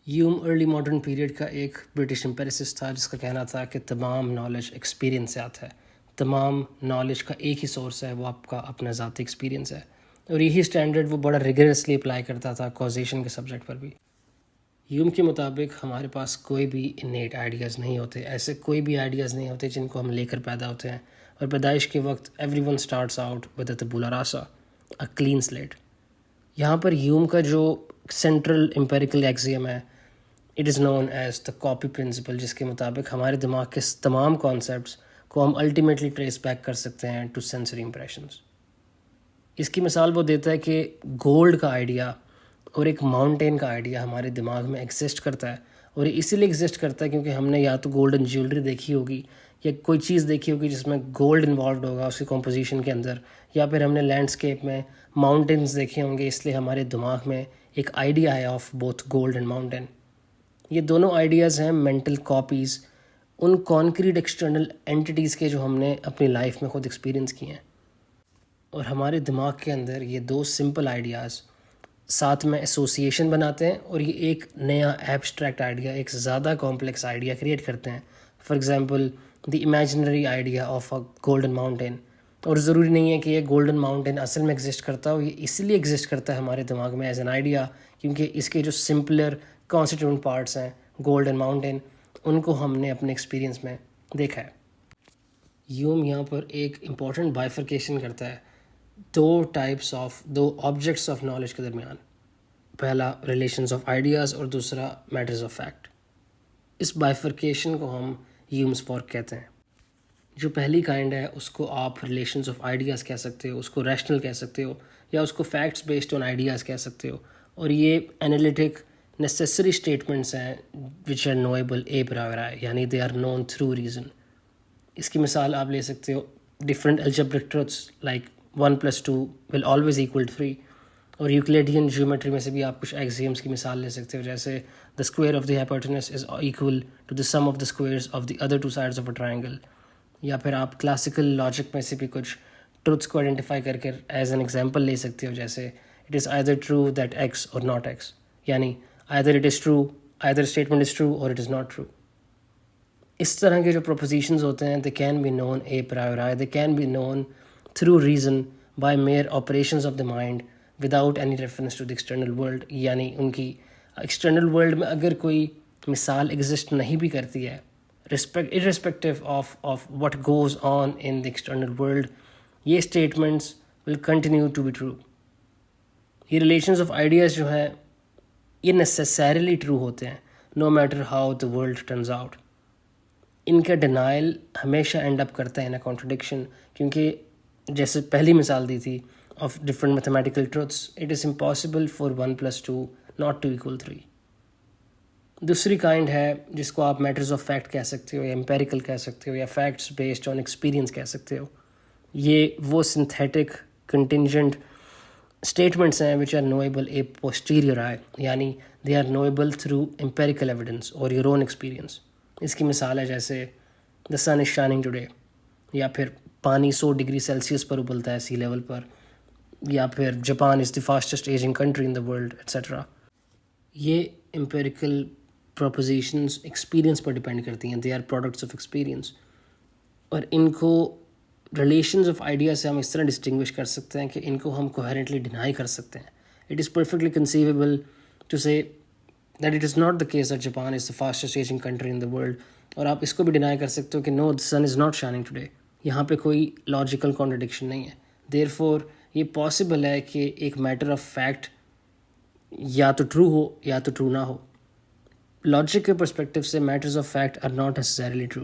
Hume early modern period का एक British एम्पिरिसिस्ट था जिसका कहना था कि तमाम नॉलेज एक्सपीरियंस से आता है, तमाम नॉलेज का एक ही सोर्स है, वो आपका अपना ज़ाती एक्सपीरियंस है। और यही स्टैंडर्ड वो बड़ा रिगरसली अप्लाई करता था कॉजेशन के सब्जेक्ट पर भी। ह्यूम के मुताबिक हमारे पास कोई भी इनेट आइडियाज़ नहीं होते, ऐसे कोई भी आइडियाज़ नहीं होते जिनको हम लेकर पैदा होते हैं, और पैदाइश के वक्त everyone starts out with a tabula rasa, a clean slate. यहाँ पर ह्यूम का जो सेंट्रल एम्पेरिकल एक्सियम है, it is known as the copy principle, जिसके मुताबिक हमारे दिमाग के तमाम कॉन्सेप्ट्स को हम अल्टीमेटली ट्रेस बैक कर सकते हैं टू सेंसरी इंप्रेशंस। इसकी मिसाल वो देता है कि गोल्ड का आइडिया और एक माउंटेन का आइडिया हमारे दिमाग में एग्जिस्ट करता है, और ये इसीलिए एग्जिस्ट करता है क्योंकि हमने या तो गोल्डन ज्वेलरी देखी होगी या कोई चीज़ देखी होगी जिसमें गोल्ड इन्वॉल्व होगा उसकी कॉम्पोजिशन के अंदर, या फिर हमने लैंडस्केप में माउंटेन्स देखे होंगे, इसलिए हमारे दिमाग में एक आइडिया है of both gold and mountain. ये दोनों आइडियाज़ हैं मेंटल कॉपीज़ उन कॉन्क्रीट एक्सटर्नल एंटिटीज़ के जो हमने अपनी लाइफ में खुद एक्सपीरियंस किए हैं। और हमारे दिमाग के अंदर ये दो सिंपल आइडियाज़ साथ में एसोसिएशन बनाते हैं और ये एक नया एब्स्ट्रैक्ट आइडिया, एक ज़्यादा कॉम्प्लेक्स आइडिया क्रिएट करते हैं। For example the imaginary idea of a golden mountain. और ज़रूरी नहीं है कि ये गोल्डन माउंटेन असल में एग्जिस्ट करता हो, ये इसलिए एग्जिस्ट करता है हमारे दिमाग में एज एन आइडिया क्योंकि इसके जो सिंपलर कॉन्स्टिट्यूएंट पार्ट्स हैं गोल्डन माउंटेन, उनको हमने अपने एक्सपीरियंस में देखा है। ह्यूम यहाँ पर एक इम्पॉर्टेंट बाइफर्केशन करता है दो ऑब्जेक्ट्स ऑफ नॉलेज के दरमियान। पहला रिलेशंस ऑफ आइडियाज़ और दूसरा मैटर्स ऑफ फैक्ट। इस बाइफर्केशन को हम ह्यूम्स फॉर्क कहते हैं। जो पहली काइंड है उसको आप रिलेशंस ऑफ आइडियाज़ कह सकते हो, उसको रैशनल कह सकते हो, या उसको फैक्ट्स बेस्ड ऑन आइडियाज़ कह सकते हो। और ये एनालिटिक नेसेसरी स्टेटमेंट्स हैं which are knowable a priori, यानी they are known through reason. इसकी मिसाल आप ले सकते हो different algebraic truths like 1+2 will always equal 3। और यूक्लिडियन ज्योमेट्री में से भी आप कुछ एक्सियम्स की मिसाल ले सकते हो, जैसे the square of the hypotenuse is equal to the sum of the squares of the other two sides of a triangle. या फिर आप क्लासिकल लॉजिक में से भी कुछ ट्रुथ्स को आइडेंटिफाई करके एज एन एग्जांपल ले सकते हो, जैसे it is either true that x or not x, यानी either it is true, either statement is true or it is not true. इस तरह के जो प्रोपोजिशंस होते हैं they can be known a priori, they can be known through reason by mere operations of the mind without any reference to the external world. यानी उनकी external world में अगर कोई मिसाल एग्जिस्ट नहीं भी करती है, irrespective of what goes on in the external world, ये statements will continue to be true. ये relations of ideas जो हैं ये necessarily true होते हैं no matter how the world turns out. इनका denial हमेशा end up करता है in a contradiction, क्योंकि जैसे पहली मिसाल दी थी of different mathematical truths, it is impossible for 1+2 not to equal 3. दूसरी काइंड है जिसको आप मैटर्स ऑफ फैक्ट कह सकते हो, या एम्पेरिकल कह सकते हो, या फैक्ट्स बेस्ड ऑन एक्सपीरियंस कह सकते हो। ये वो सिंथेटिक कंटिंजेंट स्टेटमेंट्स हैं which are knowable a posteriori, यानी they are knowable through empirical evidence और योर ओन एक्सपीरियंस। इसकी मिसाल है जैसे the sun is shining today, या फिर पानी 100 डिग्री सेल्सियस पर उबलता है सी लेवल पर, या फिर Japan is the fastest ageing country in the world etcetera. ये एम्पेरिकल प्रोपोजिशंस एक्सपीरियंस पर डिपेंड करती हैं, they are products of experience. और इनको रिलेशंस ऑफ आइडिया से हम इस तरह डिस्टिंग्विश कर सकते हैं कि इनको हम कोहेरेंटली डिनाई कर सकते हैं। It is perfectly conceivable to say that it is not the case that Japan is the fastest ageing country in the world, और आप इसको भी डिनाई कर सकते हो कि no the sun is not shining today. यहाँ पे कोई लॉजिकल कॉन्ट्रडिक्शन नहीं है। देयरफॉर ये पॉसिबल है कि एक मैटर ऑफ फैक्ट या तो ट्रू हो या तो ट्रू ना हो। लॉजिक के पर्सपेक्टिव से matters of fact are not necessarily true.